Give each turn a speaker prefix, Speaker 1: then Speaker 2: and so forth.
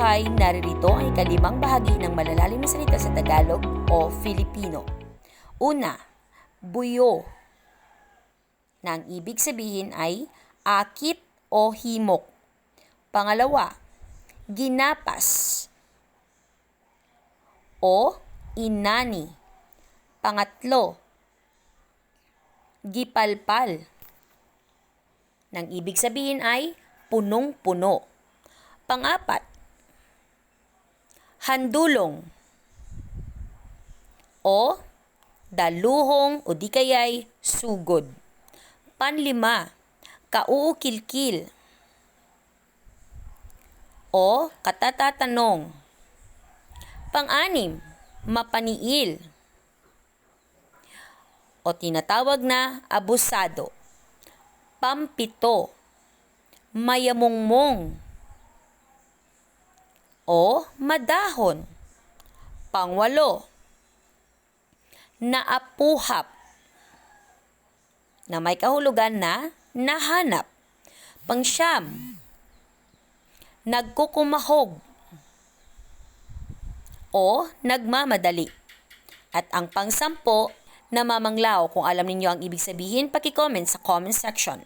Speaker 1: buhay, naririto ang ikalimang bahagi ng malalalim na salita sa Tagalog o Filipino. Una, buyo, na ang ibig sabihin ay akit o himok. Pangalawa, ginapas o inani. Pangatlo, gipalpal, nang ibig sabihin ay punong-puno. Pangapat, handulong o daluhong o di kaya'y sugod. Panlima, kauukilkil o katatatanong. Pang-anim, mapaniil o tinatawag na abusado. Pampito, mayamongmong o madahon. Pangwalo, naapuhap, na may kahulugan na nahanap. Pangsyam, nagkukumahog o nagmamadali. At ang pangsampo, namamanglaw. Kung alam ninyo ang ibig sabihin, paki-comment sa comment section.